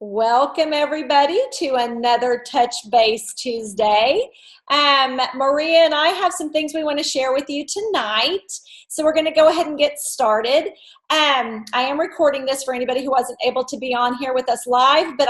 Welcome everybody to another Touch Base Tuesday. Maria and I have some things we want to share with you tonight. So we're going to go ahead and get started. I am recording this for anybody who wasn't able to be on here with us live, but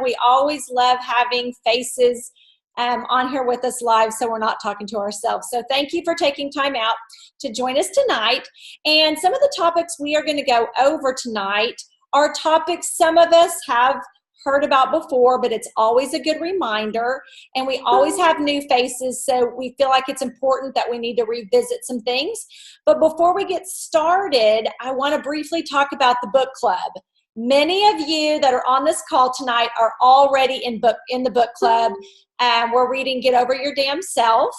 we always love having faces on here with us live, so we're not talking to ourselves. So thank you for taking time out to join us tonight. And some of the topics we are going to go over tonight are topics some of us have heard about before, but it's always a good reminder. And we always have new faces, so we feel like it's important that we need to revisit some things. But before we get started, I want to briefly talk about the book club. Many of you that are on this call tonight are already in the book club. We're reading Get Over Your Damn Self,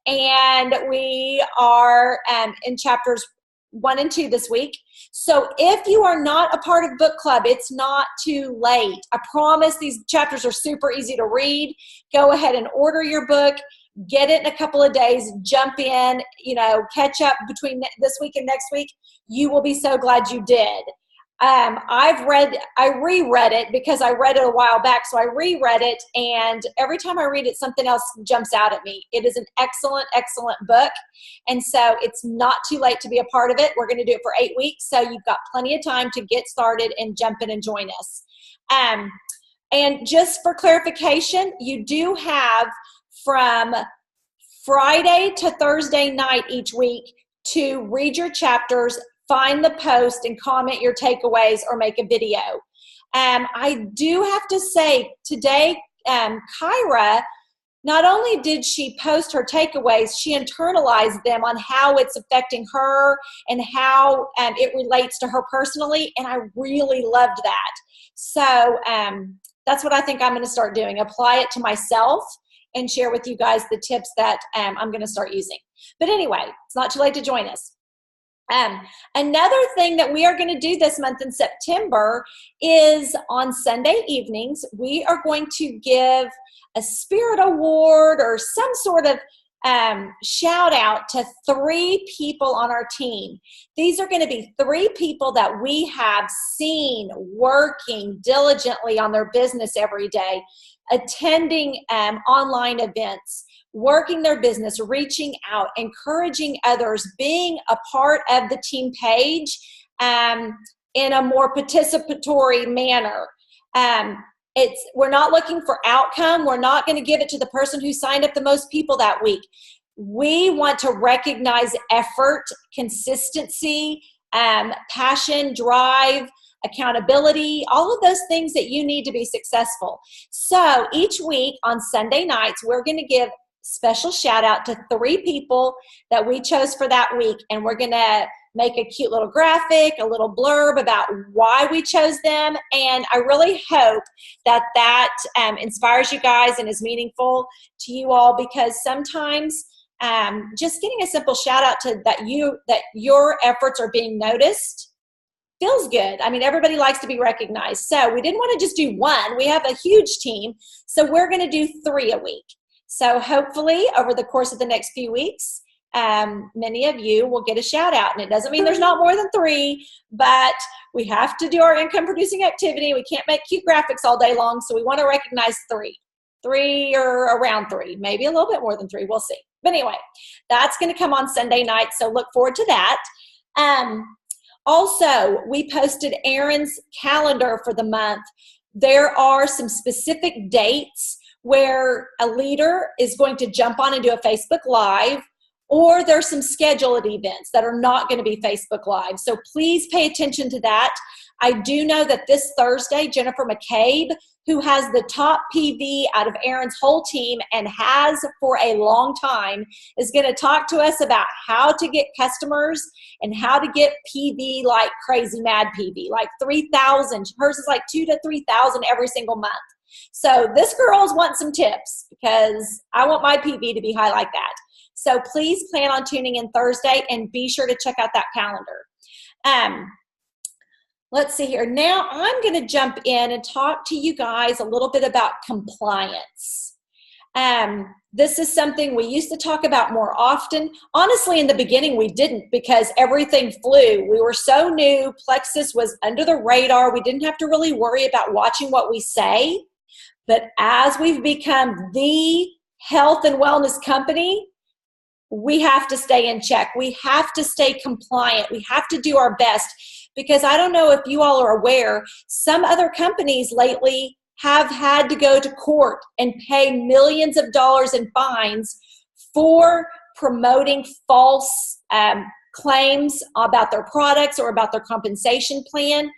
and we are in chapters 1 and 2 this week. So if you are not a part of book club, it's not too late. I promise these chapters are super easy to read. Go ahead and order your book. Get it in a couple of days. Jump in, catch up between this week and next week. You will be so glad you did. I reread it because I read it a while back, so I reread it, and every time I read it, something else jumps out at me. It is an excellent, excellent book, and so it's not too late to be a part of it. We're going to do it for 8 weeks, so you've got plenty of time to get started and jump in and join us. And just for clarification, you do have from Friday to Thursday night each week to read your chapters, find the post and comment your takeaways or make a video. I do have to say today, Kyra, not only did she post her takeaways, she internalized them on how it's affecting her and how it relates to her personally, and I really loved that. So that's what I think I'm going to start doing, apply it to myself and share with you guys the tips that I'm going to start using. But anyway, it's not too late to join us. Another thing that we are going to do this month in September is on Sunday evenings, we are going to give a spirit award or some sort of shout out to 3 people on our team. These are going to be 3 people that we have seen working diligently on their business every day, attending online events, working their business, reaching out, encouraging others, being a part of the team page in a more participatory manner. We're not looking for outcome. We're not going to give it to the person who signed up the most people that week. We want to recognize effort, consistency, passion, drive, accountability, all of those things that you need to be successful. So each week on Sunday nights, we're going to give special shout out to 3 people that we chose for that week, and we're going to make a cute little graphic, a little blurb about why we chose them, and I really hope that inspires you guys and is meaningful to you all, because sometimes just getting a simple shout out to that your efforts are being noticed feels good. I mean, everybody likes to be recognized, so we didn't want to just do 1. We have a huge team, so we're going to do 3 a week. So hopefully over the course of the next few weeks, many of you will get a shout out. And it doesn't mean there's not more than 3, but we have to do our income producing activity. We can't make cute graphics all day long. So we want to recognize 3 or around 3, maybe a little bit more than 3. We'll see. But anyway, that's going to come on Sunday night. So look forward to that. Also, we posted Erin's calendar for the month. There are some specific dates where a leader is going to jump on and do a Facebook Live, or there's some scheduled events that are not going to be Facebook Live. So please pay attention to that. I do know that this Thursday, Jennifer McCabe, who has the top PV out of Erin's whole team and has for a long time, is going to talk to us about how to get customers and how to get PV like crazy mad PV, like 3,000. Hers is like 2,000 to 3,000 every single month. So this girl's want some tips because I want my PV to be high like that. So please plan on tuning in Thursday and be sure to check out that calendar. Let's see here. Now I'm going to jump in and talk to you guys a little bit about compliance. This is something we used to talk about more often. Honestly, in the beginning, we didn't, because everything flew. We were so new. Plexus was under the radar. We didn't have to really worry about watching what we say. But as we've become the health and wellness company, we have to stay in check. We have to stay compliant. We have to do our best, because I don't know if you all are aware, some other companies lately have had to go to court and pay millions of dollars in fines for promoting false claims about their products or about their compensation plan.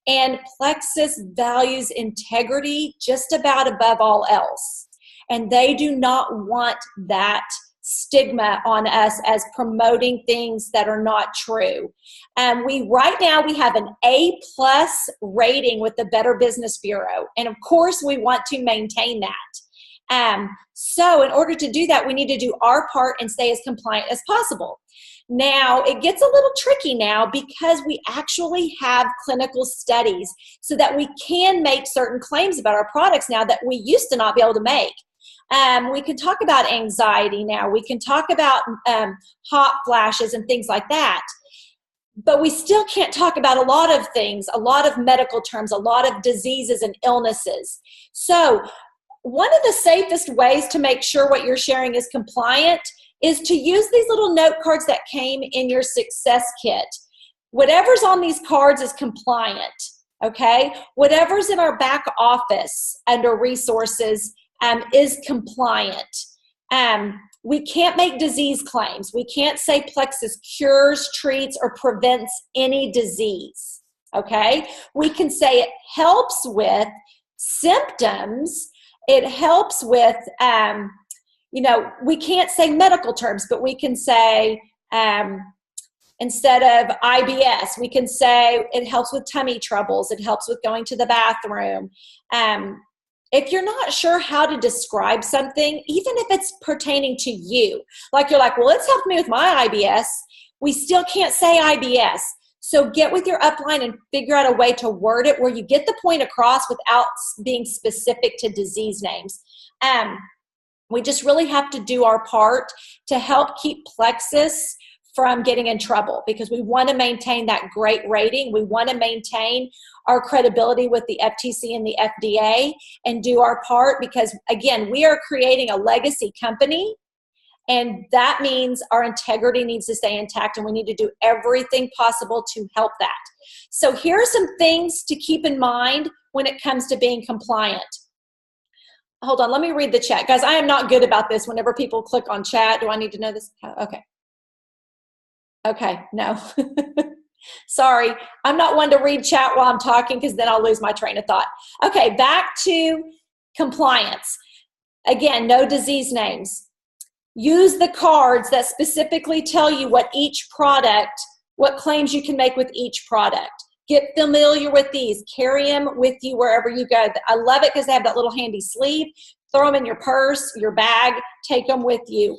And Plexus values integrity just about above all else. And they do not want that stigma on us as promoting things that are not true. Right now we have an A+ rating with the Better Business Bureau. And of course we want to maintain that. So in order to do that, we need to do our part and stay as compliant as possible. Now, it gets a little tricky now because we actually have clinical studies so that we can make certain claims about our products now that we used to not be able to make. We can talk about anxiety now. We can talk about hot flashes and things like that. But we still can't talk about a lot of things, a lot of medical terms, a lot of diseases and illnesses. So one of the safest ways to make sure what you're sharing is compliant is to use these little note cards that came in your success kit. Whatever's on these cards is compliant, okay? Whatever's in our back office under resources is compliant. We can't make disease claims. We can't say Plexus cures, treats, or prevents any disease, okay? We can say it helps with symptoms. It helps with, we can't say medical terms, but we can say, instead of IBS, we can say it helps with tummy troubles. It helps with going to the bathroom. If you're not sure how to describe something, even if it's pertaining to you, like you're like, well, it's helped me with my IBS, we still can't say IBS. So get with your upline and figure out a way to word it where you get the point across without being specific to disease names. We just really have to do our part to help keep Plexus from getting in trouble, because we want to maintain that great rating. We want to maintain our credibility with the FTC and the FDA and do our part, because again, we are creating a legacy company, and that means our integrity needs to stay intact, and we need to do everything possible to help that. So here are some things to keep in mind when it comes to being compliant. Hold on, let me read the chat. Guys, I am not good about this. Whenever people click on chat, do I need to know this? Okay. Okay, no. Sorry, I'm not one to read chat while I'm talking, because then I'll lose my train of thought. Okay, back to compliance. Again, no disease names. Use the cards that specifically tell you what each product, what claims you can make with each product. Get familiar with these. Carry them with you wherever you go. I love it because they have that little handy sleeve. Throw them in your purse, your bag, take them with you.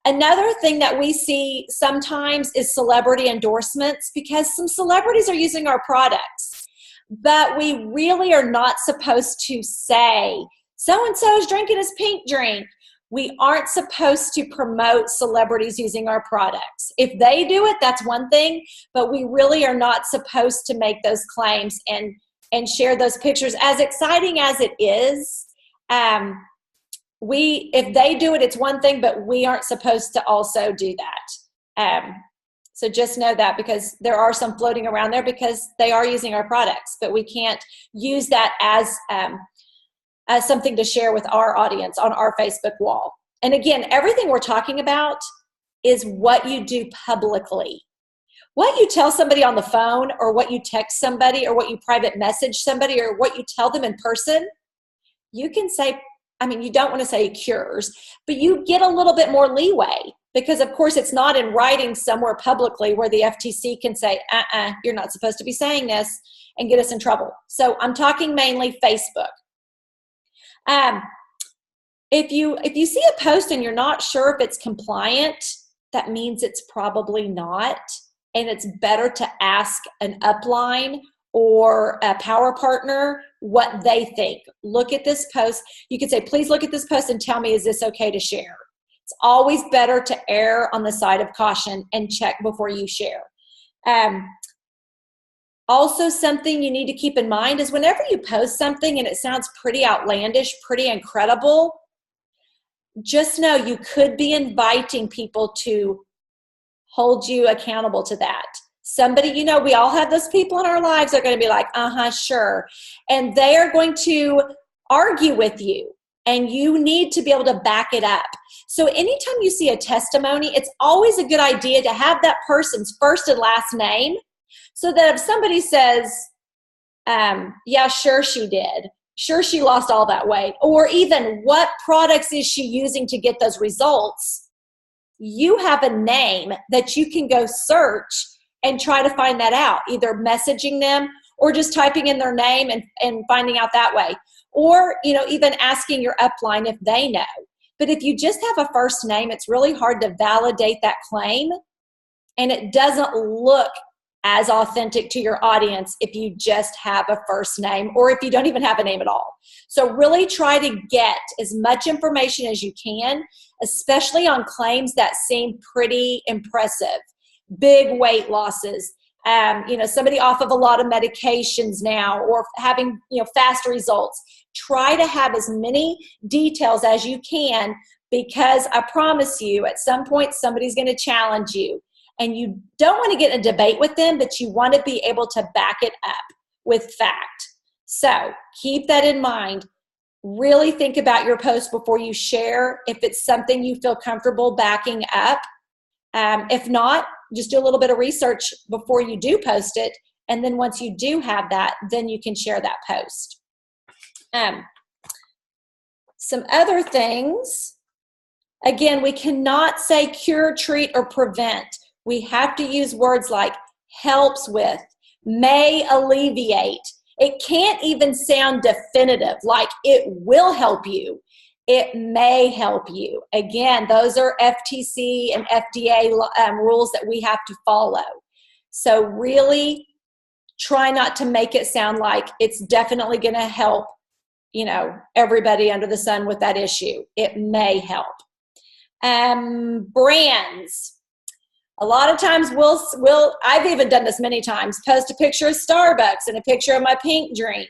Another thing that we see sometimes is celebrity endorsements, because some celebrities are using our products. But we really are not supposed to say, so-and-so is drinking his pink drink. We aren't supposed to promote celebrities using our products. If they do it, that's one thing, but we really are not supposed to make those claims and share those pictures. As exciting as it is, if they do it, it's one thing, but we aren't supposed to also do that. So just know that, because there are some floating around there because they are using our products, but we can't use that as something to share with our audience on our Facebook wall. And again, everything we're talking about is what you do publicly. What you tell somebody on the phone, or what you text somebody, or what you private message somebody, or what you tell them in person, you can say, you don't want to say cures, but you get a little bit more leeway, because of course it's not in writing somewhere publicly where the FTC can say, you're not supposed to be saying this, and get us in trouble. So I'm talking mainly Facebook. If you see a post and you're not sure if it's compliant, that means it's probably not, and it's better to ask an upline or a power partner what they think. Look at this post. You could say, please look at this post and tell me, is this okay to share? It's always better to err on the side of caution and check before you share. Also, something you need to keep in mind is whenever you post something and it sounds pretty outlandish, pretty incredible, just know you could be inviting people to hold you accountable to that. Somebody, we all have those people in our lives that are going to be like, sure. And they are going to argue with you, and you need to be able to back it up. So anytime you see a testimony, it's always a good idea to have that person's first and last name, so that if somebody says, yeah, sure she did, sure she lost all that weight, or even what products is she using to get those results, you have a name that you can go search and try to find that out, either messaging them or just typing in their name and finding out that way. Or, even asking your upline if they know. But if you just have a first name, it's really hard to validate that claim, and it doesn't look as authentic to your audience if you just have a first name, or if you don't even have a name at all. So really try to get as much information as you can, especially on claims that seem pretty impressive. Big weight losses, somebody off of a lot of medications now, or having, fast results. Try to have as many details as you can, because I promise you, at some point, somebody's going to challenge you. And you don't want to get in a debate with them, but you want to be able to back it up with fact. So keep that in mind. Really think about your post before you share, if it's something you feel comfortable backing up. If not, just do a little bit of research before you do post it. And then once you do have that, then you can share that post. Some other things. Again, we cannot say cure, treat, or prevent. We have to use words like helps with, may alleviate. It can't even sound definitive, like it will help you. It may help you. Again, those are FTC and FDA rules that we have to follow. So really try not to make it sound like it's definitely going to help, everybody under the sun with that issue. It may help. Brands. A lot of times I've even done this many times, post a picture of Starbucks and a picture of my pink drink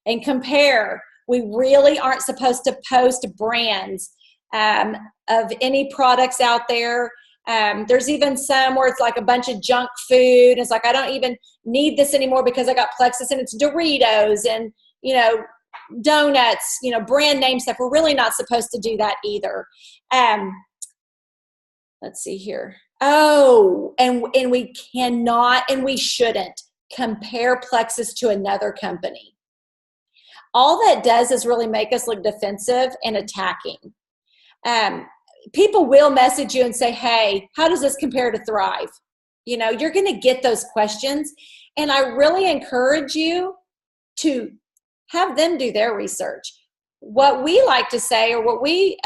and compare. We really aren't supposed to post brands of any products out there. There's even some where it's like a bunch of junk food. It's like, I don't even need this anymore because I got Plexus, and it's Doritos and, donuts, brand name stuff. We're really not supposed to do that either. Let's see here. Oh, and we cannot, and we shouldn't compare Plexus to another company. All that does is really make us look defensive and attacking. People will message you and say, hey, how does this compare to Thrive? You're going to get those questions. And I really encourage you to have them do their research. What we like to say, or what we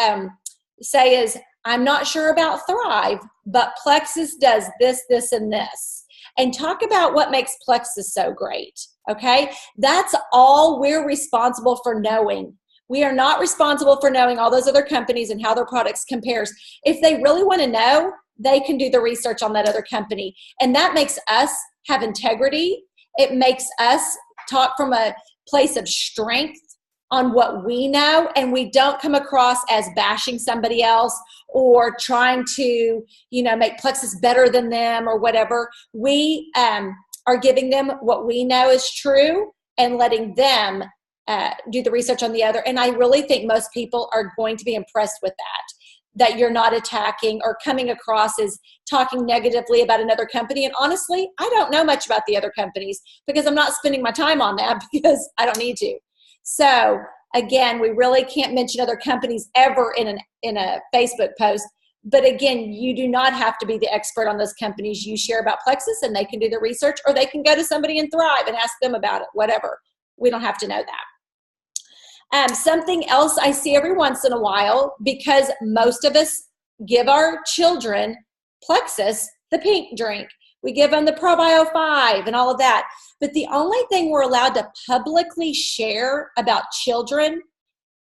say is, I'm not sure about Thrive, but Plexus does this, this, and this. And talk about what makes Plexus so great, okay? That's all we're responsible for knowing. We are not responsible for knowing all those other companies and how their products compares. If they really want to know, they can do the research on that other company. And that makes us have integrity. It makes us talk from a place of strength on what we know, and we don't come across as bashing somebody else or trying to, make Plexus better than them or whatever. We are giving them what we know is true and letting them do the research on the other. And I really think most people are going to be impressed with that you're not attacking or coming across as talking negatively about another company. And honestly, I don't know much about the other companies because I'm not spending my time on that because I don't need to. So again, we really can't mention other companies ever in a Facebook post. But again, you do not have to be the expert on those companies. You share about Plexus and they can do the research, or they can go to somebody in Thrive and ask them about it, whatever. We don't have to know that. Something else I see every once in a while, because most of us give our children Plexus, the pink drink. We give them the ProBio 5 and all of that. But the only thing we're allowed to publicly share about children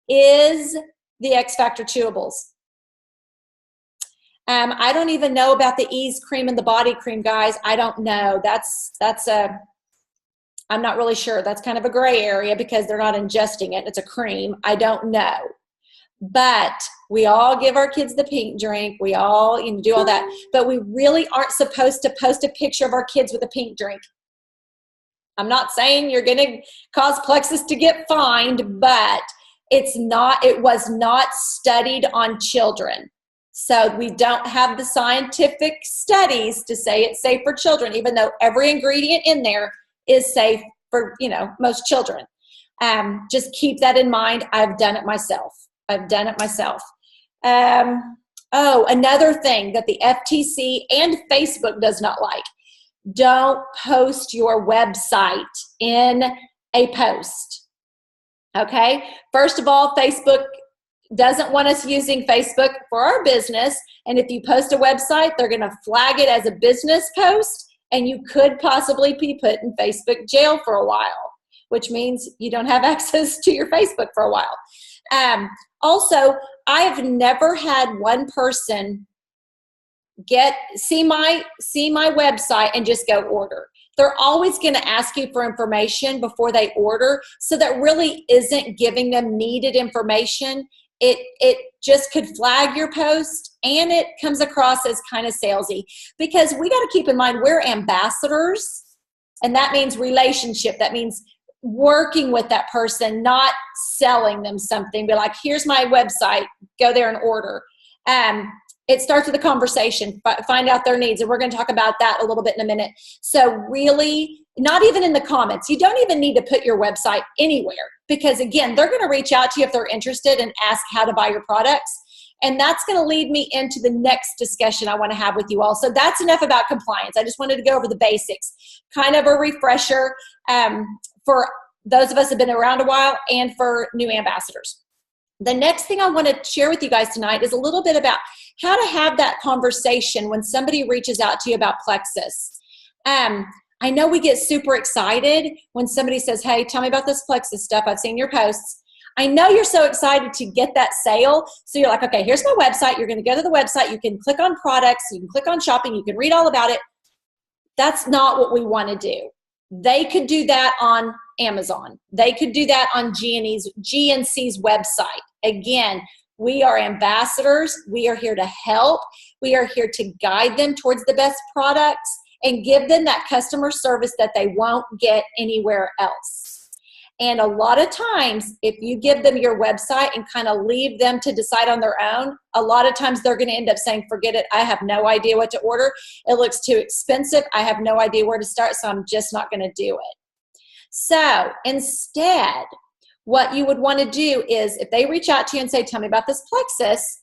is the X Factor chewables. I don't even know about the Ease cream and the body cream, guys. I don't know. I'm not really sure. That's kind of a gray area because they're not ingesting it. It's a cream. I don't know. But we all give our kids the pink drink. We all do all that. But we really aren't supposed to post a picture of our kids with a pink drink. I'm not saying you're going to cause Plexus to get fined, but it was not studied on children. So we don't have the scientific studies to say it's safe for children, even though every ingredient in there is safe for, most children. Just keep that in mind. I've done it myself. Another thing that the FTC and Facebook does not like. Don't post your website in a post. Okay? First of all, Facebook doesn't want us using Facebook for our business. And if you post a website, they're going to flag it as a business post, and you could possibly be put in Facebook jail for a while, which means you don't have access to your Facebook for a while. Also, I have never had one person see my website and just go order. They're always going to ask you for information before they order, so that really isn't giving them needed information. It just could flag your post, and it comes across as kind of salesy, because we got to keep in mind we're ambassadors, and that means relationship. That means working with that person, not selling them something. Be like, here's my website, go there and order. It starts with a conversation, find out their needs, and we're going to talk about that a little bit in a minute. So really, not even in the comments. You don't even need to put your website anywhere, because again, they're going to reach out to you if they're interested and ask how to buy your products. And that's going to lead me into the next discussion I want to have with you all. So that's enough about compliance. I just wanted to go over the basics, kind of a refresher for those of us who have been around a while and for new ambassadors. The next thing I want to share with you guys tonight is a little bit about how to have that conversation when somebody reaches out to you about Plexus. I know we get super excited when somebody says, hey, tell me about this Plexus stuff. I've seen your posts. I know you're so excited to get that sale. So you're like, okay, here's my website. You're going to go to the website. You can click on products. You can click on shopping. You can read all about it. That's not what we want to do. They could do that on Amazon. They could do that on GNC's website. Again, we are ambassadors. We are here to help. We are here to guide them towards the best products and give them that customer service that they won't get anywhere else. And a lot of times, if you give them your website and kind of leave them to decide on their own, a lot of times they're going to end up saying, forget it, I have no idea what to order. It looks too expensive. I have no idea where to start, so I'm just not going to do it. So instead, what you would want to do is, if they reach out to you and say, tell me about this Plexus,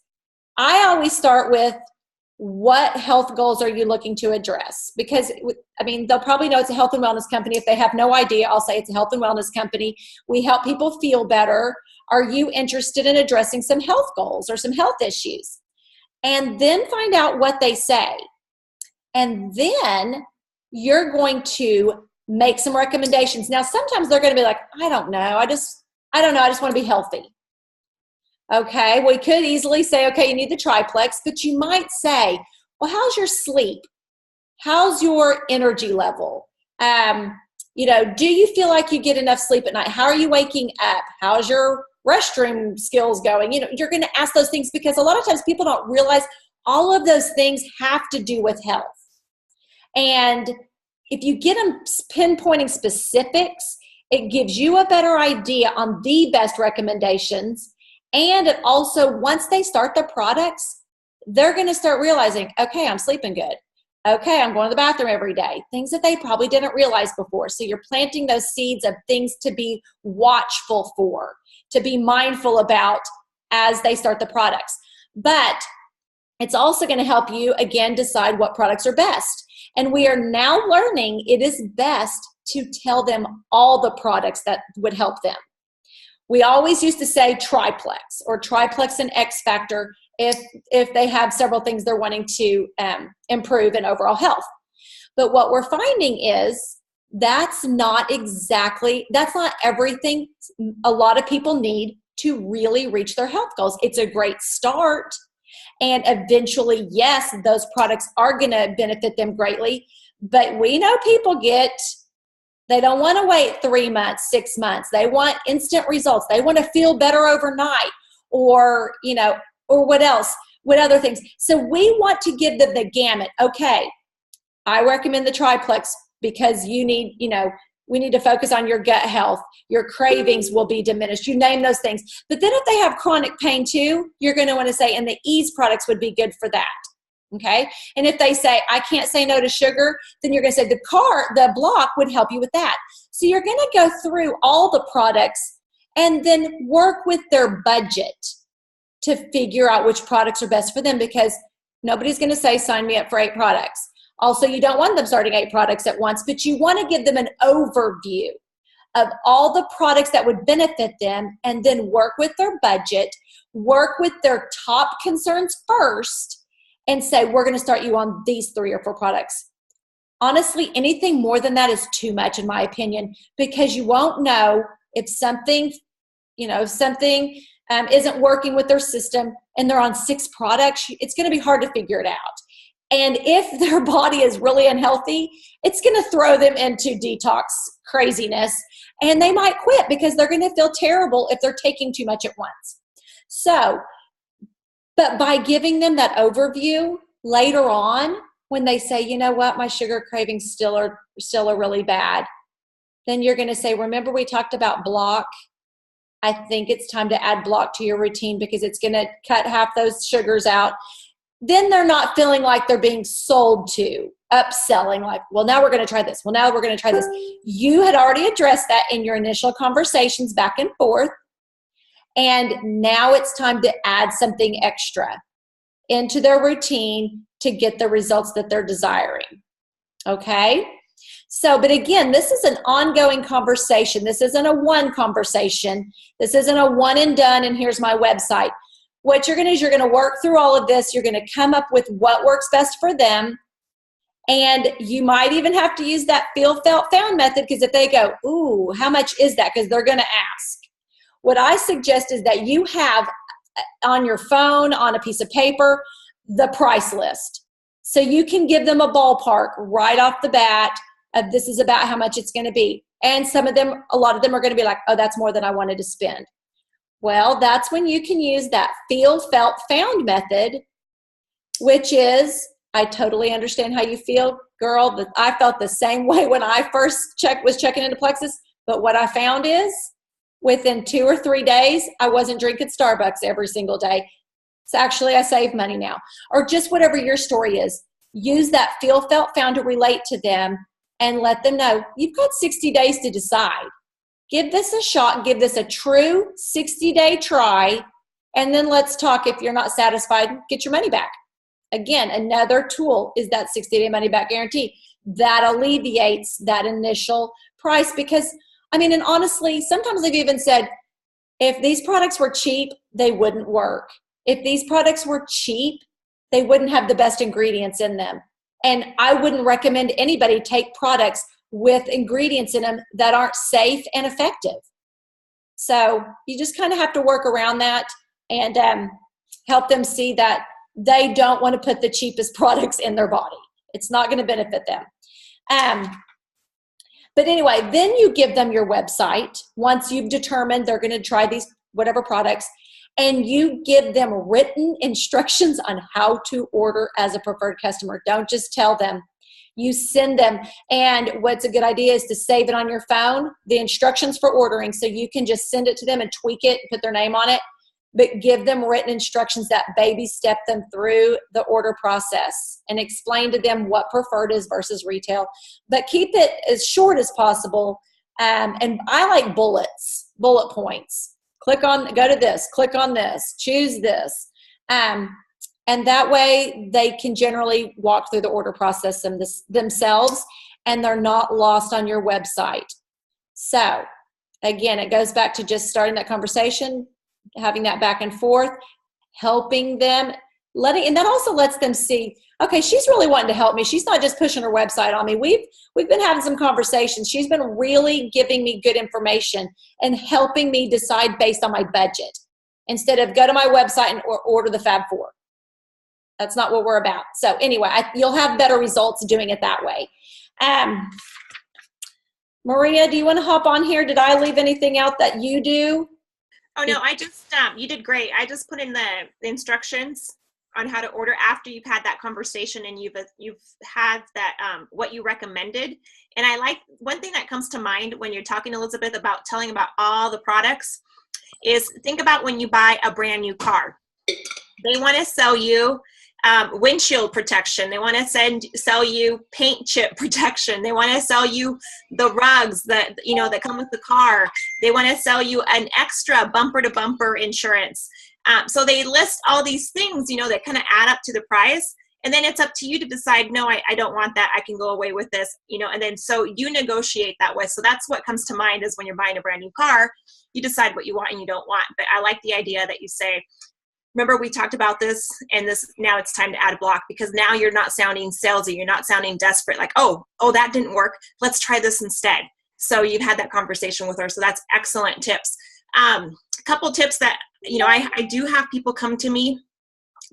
I always start with, what health goals are you looking to address? Because, they'll probably know it's a health and wellness company. If they have no idea, I'll say it's a health and wellness company. We help people feel better. Are you interested in addressing some health goals or some health issues? And then find out what they say. And then you're going to make some recommendations. Now, sometimes they're going to be like, I don't know. I just want to be healthy. Okay, we could easily say, okay, you need the triplex, but you might say, well, how's your sleep? How's your energy level? Do you feel like you get enough sleep at night? How are you waking up? How's your restroom skills going? You're going to ask those things, because a lot of times people don't realize all of those things have to do with health. And if you get them pinpointing specifics, it gives you a better idea on the best recommendations. And it also, once they start the products, they're going to start realizing, okay, I'm sleeping good. Okay, I'm going to the bathroom every day. Things that they probably didn't realize before. So you're planting those seeds of things to be watchful for, to be mindful about as they start the products. But it's also going to help you, again, decide what products are best. And we are now learning it is best to tell them all the products that would help them. We always used to say triplex or triplex and X Factor if they have several things they're wanting to improve in overall health. But what we're finding is that's not everything a lot of people need to really reach their health goals. It's a great start. And eventually, yes, those products are going to benefit them greatly. But we know people they don't want to wait 3 months, 6 months. They want instant results. They want to feel better overnight, or what else? What other things? So we want to give them the gamut. Okay, I recommend the triplex because we need to focus on your gut health. Your cravings will be diminished. You name those things. But then if they have chronic pain too, you're going to want to say, and the ease products would be good for that. Okay. And if they say, I can't say no to sugar, then you're going to say the block would help you with that. So you're going to go through all the products and then work with their budget to figure out which products are best for them, because nobody's going to say, sign me up for 8 products. Also, you don't want them starting 8 products at once, but you want to give them an overview of all the products that would benefit them, and then work with their budget, work with their top concerns first, and say, we're going to start you on these 3 or 4 products. Honestly, anything more than that is too much, in my opinion, because you won't know if something isn't working with their system and they're on 6 products. It's going to be hard to figure it out. And if their body is really unhealthy, it's going to throw them into detox craziness, and they might quit because they're going to feel terrible if they're taking too much at once. So, but by giving them that overview later on, when they say, you know what, my sugar cravings still are really bad, then you're going to say, remember we talked about block? I think it's time to add block to your routine because it's going to cut half those sugars out. Then they're not feeling like they're being sold to, upselling, like, well, now we're going to try this. Well, now we're going to try this. You had already addressed that in your initial conversations back and forth. And now it's time to add something extra into their routine to get the results that they're desiring. Okay? So, but again, this is an ongoing conversation. This isn't a one conversation. This isn't a one and done, and here's my website. What you're going to do is you're going to work through all of this. You're going to come up with what works best for them. And you might even have to use that feel, felt, found method, because if they go, ooh, how much is that? Because they're going to ask. What I suggest is that you have on your phone, on a piece of paper, the price list. So you can give them a ballpark right off the bat of this is about how much it's going to be. And a lot of them are going to be like, oh, that's more than I wanted to spend. Well, that's when you can use that feel, felt, found method, which is, I totally understand how you feel, girl. But I felt the same way when I first was checking into Plexus. But what I found is within 2 or 3 days, I wasn't drinking Starbucks every single day. So actually, I save money now. Or just whatever your story is. Use that feel, felt, found to relate to them and let them know you've got 60 days to decide. Give this a shot. Give this a true 60-day try. And then let's talk. If you're not satisfied, get your money back. Again, another tool is that 60-day money back guarantee. That alleviates that initial price because, and honestly, sometimes they've even said, if these products were cheap, they wouldn't work. If these products were cheap, they wouldn't have the best ingredients in them. And I wouldn't recommend anybody take products with ingredients in them that aren't safe and effective. So you just kind of have to work around that and help them see that they don't want to put the cheapest products in their body. It's not going to benefit them. But anyway, then you give them your website once you've determined they're going to try these whatever products, and you give them written instructions on how to order as a preferred customer. Don't just tell them. You send them. And what's a good idea is to save it on your phone, the instructions for ordering, so you can just send it to them and tweak it, put their name on it, but give them written instructions that baby step them through the order process and explain to them what preferred is versus retail, but keep it as short as possible. And I like bullet points. Go to this, click on this, choose this. And that way they can generally walk through the order process themselves, and they're not lost on your website. So again, it goes back to just starting that conversation, having that back and forth, helping them And that also lets them see, okay, she's really wanting to help me. She's not just pushing her website on me. We've been having some conversations. She's been really giving me good information and helping me decide based on my budget instead of go to my website and order the Fab Four. That's not what we're about. So anyway, you'll have better results doing it that way. Maria, do you want to hop on here? Did I leave anything out that you do? Oh no, I just, you did great. I just put in the instructions on how to order after you've had that conversation and you've had that, what you recommended. And I like, one thing that comes to mind when you're talking, Elizabeth, about telling about all the products is think about when you buy a brand new car. They want to sell you windshield protection. They want to sell you paint chip protection. They want to sell you the rugs that, that come with the car. They want to sell you an extra bumper to bumper insurance. So they list all these things, that kind of add up to the price. And then it's up to you to decide, no, I don't want that. I can go away with this, and then so you negotiate that way. So that's what comes to mind is when you're buying a brand new car, you decide what you want and you don't want. But I like the idea that you say, remember we talked about this and this, now it's time to add a block, because now you're not sounding salesy. You're not sounding desperate. Like, oh, that didn't work. Let's try this instead. So you've had that conversation with her. So that's excellent tips. A couple tips that, I do have people come to me,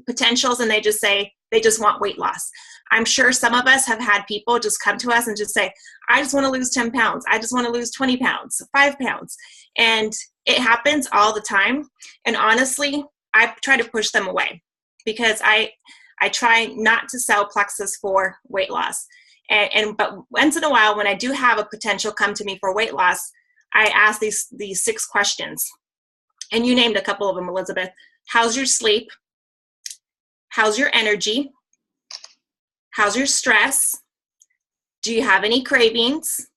potentials, and they just say they just want weight loss. I'm sure some of us have had people just come to us and just say, I just want to lose 10 pounds. I just want to lose 20 pounds, 5 pounds. And it happens all the time. And honestly, I try to push them away because I try not to sell Plexus for weight loss. But once in a while, when I do have a potential come to me for weight loss, I ask these 6 questions. And you named a couple of them, Elizabeth. How's your sleep? How's your energy? How's your stress? Do you have any cravings?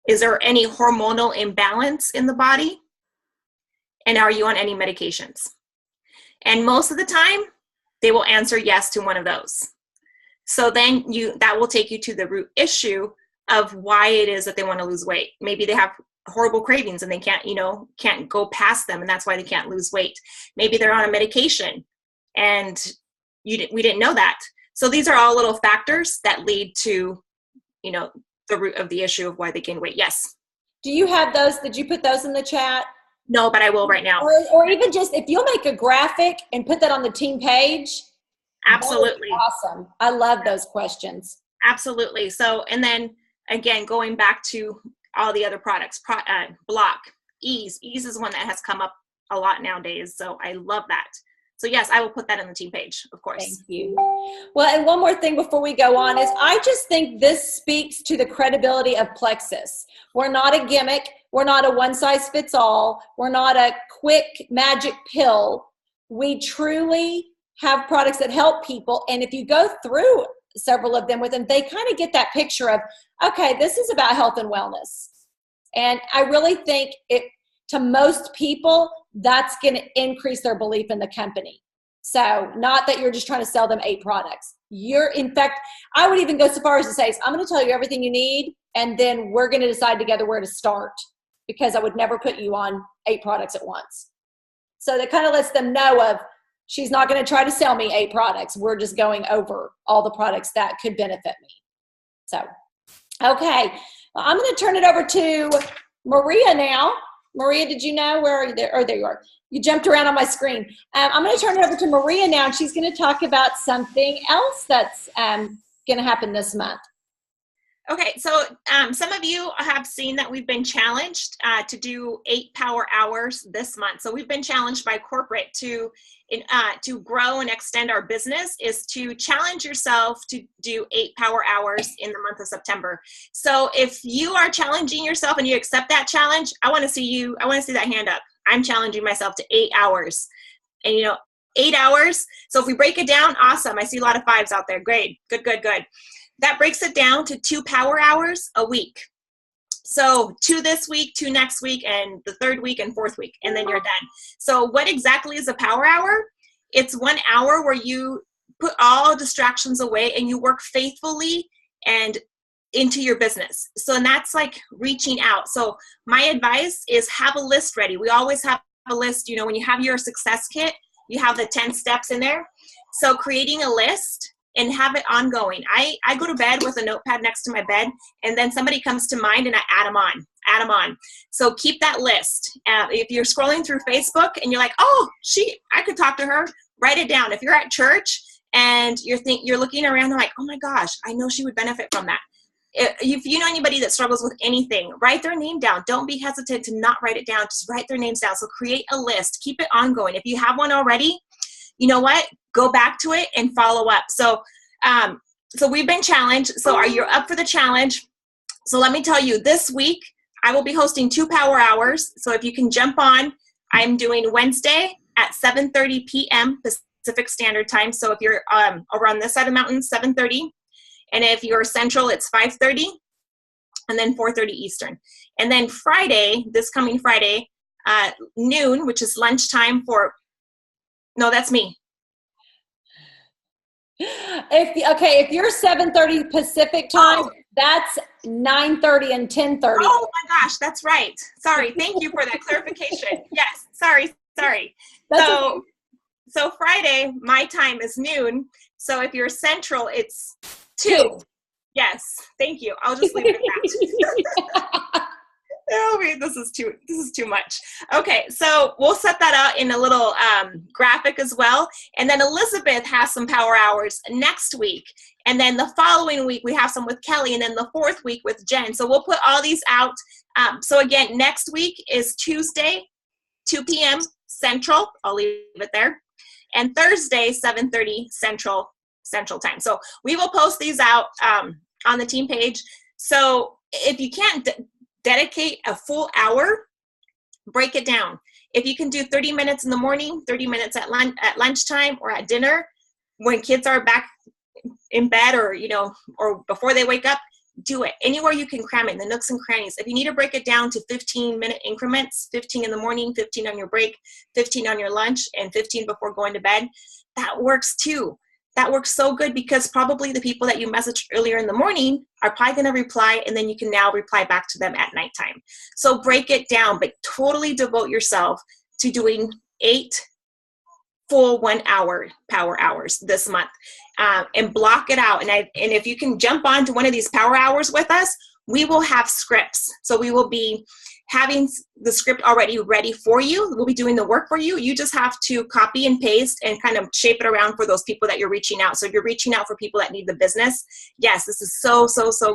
Is there any hormonal imbalance in the body? And are you on any medications? And most of the time, they will answer yes to one of those. So then that will take you to the root issue of why it is that they want to lose weight. Maybe they have horrible cravings and they can't go past them, and that's why they can't lose weight. Maybe they're on a medication and we didn't know that. So these are all little factors that lead to, the root of the issue of why they gain weight. Yes. Do you have those? Did you put those in the chat? No, but I will right now. Or even just if you'll make a graphic and put that on the team page. Absolutely. Awesome. I love those questions. Absolutely. So, and then again, going back to all the other products, Block, Ease. Ease is one that has come up a lot nowadays. So I love that. So yes, I will put that on the team page, of course. Thank you. Well, and one more thing before we go on is I just think this speaks to the credibility of Plexus. We're not a gimmick. We're not a one-size-fits-all. We're not a quick magic pill. We truly have products that help people. And if you go through several of them with them, they kind of get that picture of, okay, this is about health and wellness. And I really think to most people, that's going to increase their belief in the company. So not that you're just trying to sell them 8 products. In fact, I would even go so far as to say, I'm going to tell you everything you need, and then we're going to decide together where to start, because I would never put you on 8 products at once. So that kind of lets them know of, she's not going to try to sell me 8 products. We're just going over all the products that could benefit me. So, okay. Well, I'm going to turn it over to Maria now. Maria, did you know? Where are you there? Oh, there you are. You jumped around on my screen. I'm going to turn it over to Maria now, and she's going to talk about something else that's going to happen this month. Okay, so some of you have seen that we've been challenged to do 8 power hours this month. So we've been challenged by corporate to grow and extend our business, is to challenge yourself to do 8 power hours in the month of September. So if you are challenging yourself and you accept that challenge, I want to see that hand up. I'm challenging myself to 8 hours. And 8 hours. So if we break it down, awesome. I see a lot of 5s out there. Great. Good. That breaks it down to 2 power hours a week. So 2 this week, 2 next week, and the 3rd week and 4th week, and then you're done. So what exactly is a power hour? It's 1 hour where you put all distractions away and you work faithfully and into your business. So, and that's like reaching out. So my advice is have a list ready. We always have a list, when you have your success kit, you have the 10 steps in there. So creating a list and have it ongoing. I go to bed with a notepad next to my bed, and then somebody comes to mind and I add them on. So keep that list. If you're scrolling through Facebook and you're like, oh, I could talk to her, write it down. If you're at church and you're looking around and like, oh my gosh, I know she would benefit from that. If you know anybody that struggles with anything, write their name down. Don't be hesitant to not write it down. Just write their names down. So create a list. Keep it ongoing. If you have one already, you know what? Go back to it and follow up. So we've been challenged. So are you up for the challenge? So let me tell you, this week I will be hosting 2 power hours. So if you can jump on, I'm doing Wednesday at 7:30 p.m. Pacific Standard Time. So if you're over on this side of the mountain, 7:30. And if you're Central, it's 5:30, and then 4:30 Eastern. And then Friday, this coming Friday, noon, which is lunchtime no, that's me. If you're 7:30 Pacific time, that's 9:30 and 10:30. Oh my gosh, that's right. Sorry. Thank you for that clarification. Yes. Sorry. So Friday, my time is noon. So if you're Central, it's 2. Yes. Thank you. I'll just leave it at that. Oh, wait, this is too much. Okay, so we'll set that out in a little graphic as well. And then Elizabeth has some power hours next week. And then the following week, we have some with Kelly. And then the 4th week with Jen. So we'll put all these out. So again, next week is Tuesday, 2 p.m. Central. I'll leave it there. And Thursday, 7:30 Central Time. So we will post these out on the team page. So if you can't dedicate a full hour, break it down. If you can do 30 minutes in the morning, 30 minutes at lunchtime or at dinner, when kids are back in bed or before they wake up, do it. Anywhere you can cram it, in the nooks and crannies. If you need to break it down to 15-minute increments, 15 in the morning, 15 on your break, 15 on your lunch, and 15 before going to bed, that works too. That works so good because probably the people that you messaged earlier in the morning are probably going to reply, and then you can now reply back to them at nighttime. So break it down, but totally devote yourself to doing 8 full 1-hour power hours this month, and block it out. And if you can jump on to one of these power hours with us, we will have scripts. So we will be having the script already ready for you. We'll be doing the work for you. You just have to copy and paste and kind of shape it around for those people that you're reaching out. So if you're reaching out for people that need the business, yes, this is so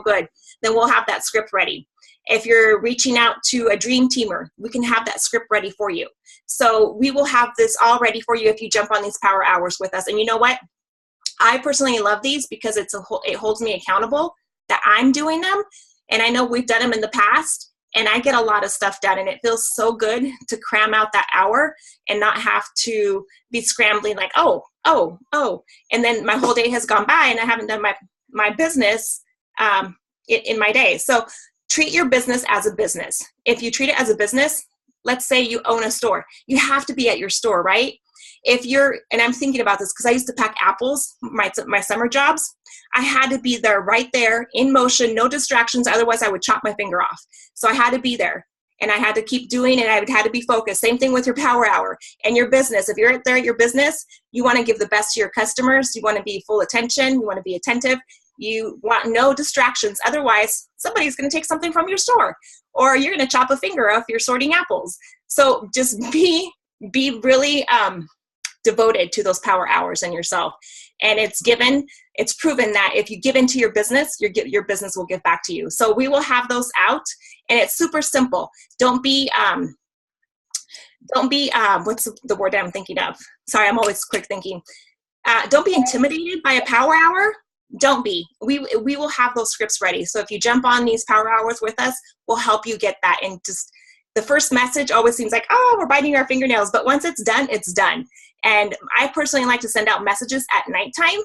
good. Then we'll have that script ready. If you're reaching out to a dream teamer, we can have that script ready for you. So we will have this all ready for you if you jump on these power hours with us. And you know what? I personally love these because it holds me accountable that I'm doing them. And I know we've done them in the past. And I get a lot of stuff done, and it feels so good to cram out that hour and not have to be scrambling like, oh. And then my whole day has gone by and I haven't done my business in my day. So treat your business as a business. If you treat it as a business, let's say you own a store. You have to be at your store, right? And I'm thinking about this because I used to pack apples, my summer jobs. I had to be there, right there, in motion, no distractions. Otherwise, I would chop my finger off. So I had to be there, and I had to keep doing, and I had to be focused. Same thing with your power hour and your business. If you're there at your business, you want to give the best to your customers. You want to be full attention. You want to be attentive. You want no distractions. Otherwise, somebody's going to take something from your store, or you're going to chop a finger off if you're sorting apples. So just be really devoted to those power hours and yourself. And it's proven that if you give into your business, your business will give back to you. So we will have those out, and it's super simple. Don't be what's the word I'm thinking of? Sorry, I'm always quick thinking. Don't be intimidated by a power hour. Don't be. We will have those scripts ready. So if you jump on these power hours with us, we'll help you get that. And just the first message always seems like, oh, we're biting our fingernails. But once it's done, it's done. And I personally like to send out messages at nighttime.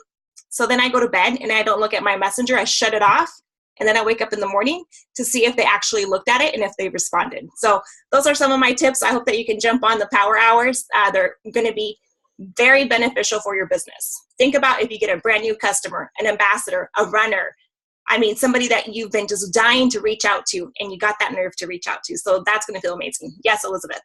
So then I go to bed and I don't look at my messenger. I shut it off. And then I wake up in the morning to see if they actually looked at it and if they responded. So those are some of my tips. I hope that you can jump on the power hours. They're going to be very beneficial for your business. Think about if you get a brand new customer, an ambassador, a runner. I mean, somebody that you've been just dying to reach out to, and you got that nerve to reach out to. So that's going to feel amazing. Yes, Elizabeth.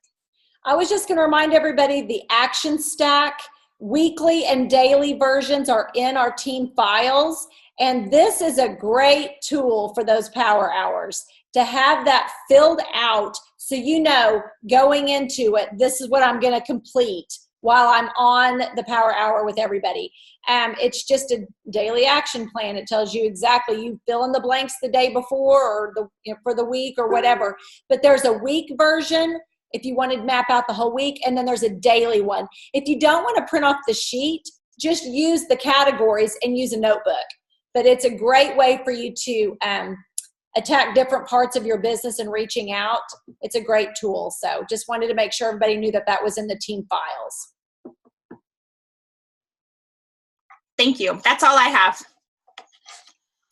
I was just going to remind everybody the action stack weekly and daily versions are in our team files. And this is a great tool for those power hours to have that filled out so you know going into it, this is what I'm going to complete while I'm on the power hour with everybody. It's just a daily action plan. It tells you exactly, you fill in the blanks the day before or for the week or whatever. But there's a week version if you want to map out the whole week, and then there's a daily one. If you don't want to print off the sheet, just use the categories and use a notebook. But it's a great way for you to attack different parts of your business and reaching out. It's a great tool. So just wanted to make sure everybody knew that that was in the team files. Thank you. That's all I have.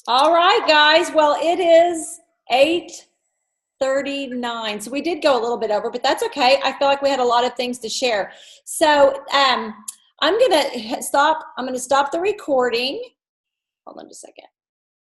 All right, guys. Well, it is 8:39. So we did go a little bit over, but that's okay. I feel like we had a lot of things to share. So I'm going to stop the recording. Hold on just a second.